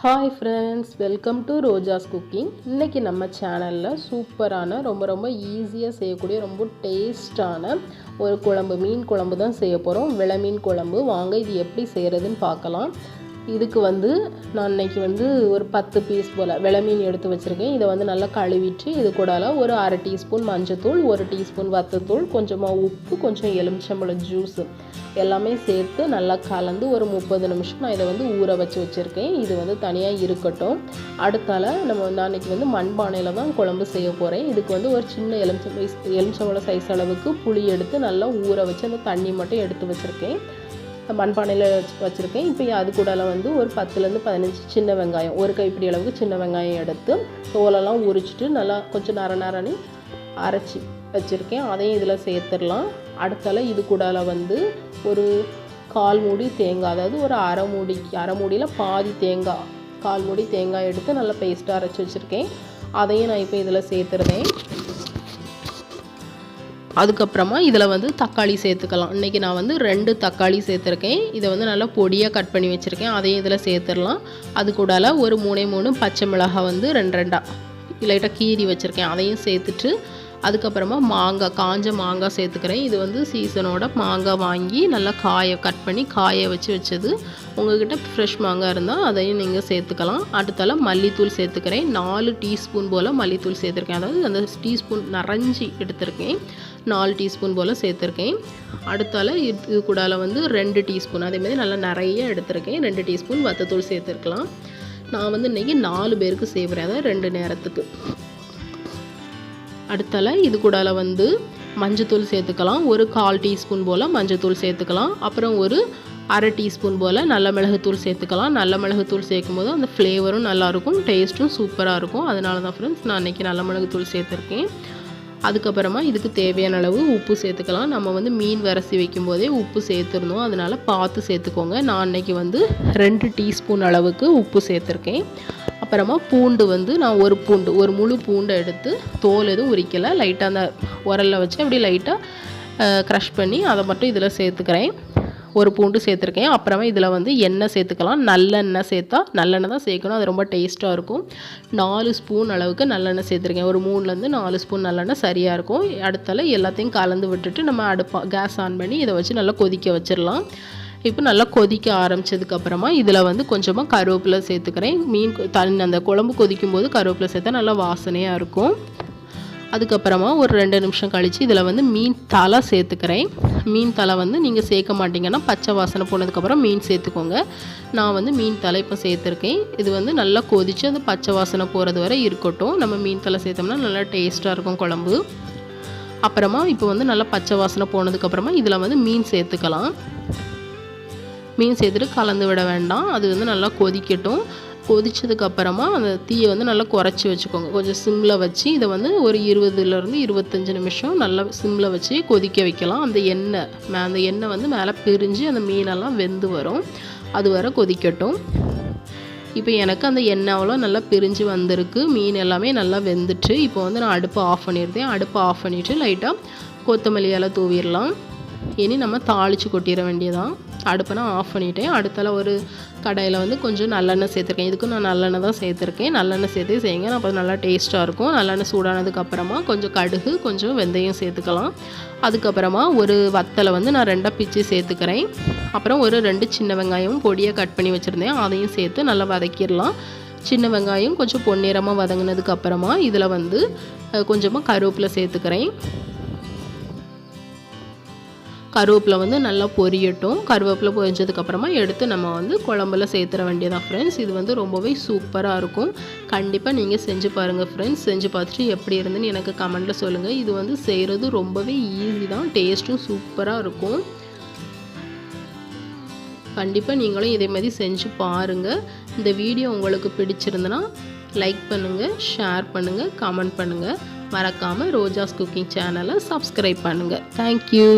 Hi friends, welcome to Roja's cooking. இன்றைக்கி நம்ம சேனலில் சூப்பரான ரொம்ப ஈஸியாக செய்யக்கூடிய ரொம்ப டேஸ்டான ஒரு குழம்பு, மீன் குழம்பு தான் செய்ய போகிறோம். விலை மீன் குழம்பு. வாங்க இது எப்படி செய்கிறதுன்னு பார்க்கலாம். இதுக்கு நான் இன்றைக்கி ஒரு 10 பீஸ் போல் விலை மீன் எடுத்து வச்சுருக்கேன். இதை நல்லா கழுவிட்டு இது கூட ஒரு அரை டீஸ்பூன் மஞ்சத்தூள், 1 டீஸ்பூன் வத்தத்தூள், கொஞ்சமாக உப்பு, கொஞ்சம் எலுமிச்சம்பழம் ஜூஸு எல்லாமே சேர்த்து நல்லா கலந்து ஒரு 30 நிமிஷம் நான் இதை ஊற வச்சு வச்சுருக்கேன். இது தனியாக இருக்கட்டும். அடுத்தால நம்ம அன்றைக்கி மண்பானையில் தான் குழம்பு செய்ய போகிறேன். இதுக்கு ஒரு சின்ன எலுமிச்சம்பழம் சைஸ் அளவுக்கு புளி எடுத்து நல்லா ஊற வச்சு அந்த தண்ணி மட்டும் எடுத்து வச்சுருக்கேன். மண்பானையில் வச்சுருக்கேன். இப்போ அது கூட ஒரு 10லேருந்து 15 சின்ன வெங்காயம், ஒரு கைப்பிடி அளவுக்கு சின்ன வெங்காயம் எடுத்து தோலெல்லாம் உரிச்சிட்டு நல்லா கொஞ்சம் நரநரன்னு அரைச்சி வச்சுருக்கேன். அதையும் இதில் சேர்த்துடலாம். அடுத்தால இது கூட ஒரு 1/4 மூடி தேங்காய், அதாவது ஒரு அரை மூடியில் பாதி தேங்காய், 1/4 மூடி தேங்காய் எடுத்து நல்லா பேஸ்ட்டாக அரைச்சி வச்சுருக்கேன். அதையும் நான் இப்போ இதில் சேர்த்துருந்தேன். அதுக்கப்புறமா இதில் தக்காளி சேர்த்துக்கலாம். இன்றைக்கி நான் 2 தக்காளி சேர்த்துருக்கேன். இதை நல்லா பொடியாக கட் பண்ணி வச்சுருக்கேன். அதையும் இதில் சேர்த்துடலாம். அது கூட ஒரு 3 பச்சை மிளகாய் 2 லைட்டாக கீறி வச்சுருக்கேன். அதையும் சேர்த்துட்டு அதுக்கப்புறமா மாங்காய், காஞ்ச மாங்காய் சேர்த்துக்கிறேன். இது சீசனோட மாங்காய் வாங்கி நல்லா கட் பண்ணி காய வச்சது. உங்கள்கிட்ட ஃப்ரெஷ் மாங்காய் இருந்தால் அதையும் நீங்கள் சேர்த்துக்கலாம். அடுத்தால மல்லித்தூள் சேர்த்துக்கிறேன். 4 டீஸ்பூன் போல் மல்லித்தூள் சேர்த்துருக்கேன். அதாவது அந்த டீஸ்பூன் நிறைஞ்சி எடுத்திருக்கேன். 4 டீஸ்பூன் போல் சேர்த்துருக்கேன். அடுத்தால இது கூட 2 டீஸ்பூன், அதேமாதிரி நல்லா நிறைய எடுத்திருக்கேன். 2 டீஸ்பூன் வத்தத்தூள் சேர்த்துருக்கலாம். நான் இன்றைக்கி 4 பேருக்கு செய்கிறேன், அதாவது 2 நேரத்துக்கு. அடுத்தால இது கூட மஞ்சத்தூள் சேர்த்துக்கலாம். ஒரு 1/4 டீஸ்பூன் போல் மஞ்சத்தூள் சேர்த்துக்கலாம். அப்புறம் ஒரு அரை டீஸ்பூன் போல் நல்ல மிளகுத்தூள் சேர்த்துக்கலாம். நல்ல மிளகுத்தூள் சேர்க்கும் போது அந்த ஃப்ளேவரும் நல்லாயிருக்கும், டேஸ்ட்டும் சூப்பராக இருக்கும். அதனால தான் ஃப்ரெண்ட்ஸ் நான் இன்றைக்கி நல்ல மிளகுத்தூள் சேர்த்துருக்கேன். அதுக்கப்புறமா இதுக்கு தேவையான அளவு உப்பு சேர்த்துக்கலாம். நம்ம மீன் வரசி வைக்கும் போதே உப்பு சேர்த்துருந்தோம், அதனால் பார்த்து சேர்த்துக்கோங்க. நான் இன்றைக்கி 2 டீஸ்பூன் அளவுக்கு உப்பு சேர்த்துருக்கேன். அப்புறமா பூண்டு நான் ஒரு முழு பூண்டை எடுத்து தோல் எதுவும் உரிக்கலை, லைட்டாக அந்த உரலில் வச்சு அப்படியே லைட்டாக க்ரஷ் பண்ணி அதை மட்டும் இதில் சேர்த்துக்கிறேன். ஒரு பூண்டு சேர்த்துருக்கேன். அப்புறமா இதில் எண்ணெய் சேர்த்துக்கலாம். நல்லெண்ணெய் சேர்த்தா, நல்லெண்ணெய் தான் சேர்க்கணும், அது ரொம்ப டேஸ்ட்டாக இருக்கும். 4 ஸ்பூன் அளவுக்கு நல்லெண்ணெய் சேர்த்துருக்கேன். ஒரு 3லேருந்து 4 ஸ்பூன் நல்லெண்ணெய் சரியாக இருக்கும். அடுத்தால எல்லாத்தையும் கலந்து விட்டுட்டு நம்ம கேஸ் ஆன் பண்ணி இதை வச்சு நல்லா கொதிக்க வச்சிடலாம். இப்போ நல்லா கொதிக்க ஆரம்பித்ததுக்கப்புறமா இதில் கொஞ்சமாக கருவேப்பிலை சேர்த்துக்கிறேன். அந்த குழம்பு கொதிக்கும் போது கருவேப்பிலை சேர்த்தா நல்லா வாசனையாக இருக்கும். அதுக்கப்புறமா ஒரு 2 நிமிஷம் கழித்து இதில் மீன் தலை சேர்த்துக்கிறேன். மீன் தலை நீங்கள் சேர்க்க மாட்டிங்கன்னா பச்சை வாசனை போனதுக்கப்புறம் மீன் சேர்த்துக்கோங்க. நான் மீன் தலை இப்போ சேர்த்துருக்கேன். இது நல்லா கொதித்து அந்த பச்சை வாசனை போகிறது வரை இருக்கட்டும். நம்ம மீன் தலை சேர்த்தோம்னா நல்லா டேஸ்ட்டாக இருக்கும் குழம்பு. அப்புறமா இப்போ நல்லா பச்சை வாசனை போனதுக்கப்புறமா இதில் மீன் சேர்த்துக்கலாம். மீன் சேர்த்துட்டு கலந்து விட வேண்டாம். அது நல்லா கொதிக்கட்டும். கொதிச்சதுக்கப்புறமா அந்த தீயை நல்லா குறைச்சி வச்சுக்கோங்க. கொஞ்சம் சிம்மில் வச்சு இதை ஒரு 20லேருந்து 25 நிமிஷம் நல்லா சிம்மில் வச்சு கொதிக்க வைக்கலாம். அந்த எண்ணெய் மேலே பிரிஞ்சு அந்த மீனெல்லாம் வெந்து வரும். அது வரை கொதிக்கட்டும். இப்போ எனக்கு அந்த எண்ணெய் நல்லா பிரிஞ்சு வந்திருக்கு. மீன் எல்லாமே நல்லா வெந்துட்டு இப்போ நான் அடுப்பை ஆஃப் பண்ணியிருந்தேன். அடுப்பை ஆஃப் பண்ணிவிட்டு லைட்டாக கொத்தமல்லி இலை தூவிடலாம். இனி நம்ம தாளித்து கொட்டிட வேண்டியதான். அடுப்பை நான் ஆஃப் பண்ணிவிட்டேன். அடுத்தால ஒரு கடாயில் கொஞ்சம் நல்லெண்ணெய் சேர்த்துருக்கேன். இதுக்கும் நான் நல்லெண்ணெய் தான் சேர்த்துருக்கேன். நல்லெண்ணெய் சேர்த்து செய்யுங்க, அப்போ நல்லா டேஸ்ட்டாக இருக்கும். நல்லெண்ணெய் சூடானதுக்கப்புறமா கொஞ்சம் கடுகு, கொஞ்சம் வெந்தயம் சேர்த்துக்கலாம். அதுக்கப்புறமா ஒரு வத்தலை நான் 2 பிச்சு சேர்த்துக்கிறேன். அப்புறம் ஒரு 2 சின்ன வெங்காயம் பொடியாக கட் பண்ணி வச்சுருந்தேன், அதையும் சேர்த்து நல்லா வதக்கிடலாம். சின்ன வெங்காயம் கொஞ்சம் பொன்னிறமாக வதங்கினதுக்கப்புறமா இதில் கொஞ்சமாக கருவேப்பிலை சேர்த்துக்கிறேன். கருவேப்பிலை நல்லா பொரியட்டும். கருவேப்பிலை பொரிஞ்சதுக்கப்புறமா எடுத்து நம்ம குழம்புல சேர்த்துற வேண்டியதான் ஃப்ரெண்ட்ஸ். இது ரொம்பவே சூப்பராக இருக்கும். கண்டிப்பாக நீங்கள் செஞ்சு பாருங்கள் ஃப்ரெண்ட்ஸ். செஞ்சு பார்த்துட்டு எப்படி இருந்துன்னு எனக்கு கமெண்ட்டில் சொல்லுங்கள். இது செய்கிறது ரொம்பவே ஈஸி தான், டேஸ்ட்டும் சூப்பராக இருக்கும். கண்டிப்பாக நீங்களும் இதே மாதிரி செஞ்சு பாருங்கள். இந்த வீடியோ உங்களுக்கு பிடிச்சிருந்துன்னா லைக் பண்ணுங்கள், ஷேர் பண்ணுங்கள், கமெண்ட் பண்ணுங்கள். மறக்காமல் ரோஜாஸ் குக்கிங் சேனலை சப்ஸ்கிரைப் பண்ணுங்கள். தேங்க்யூ.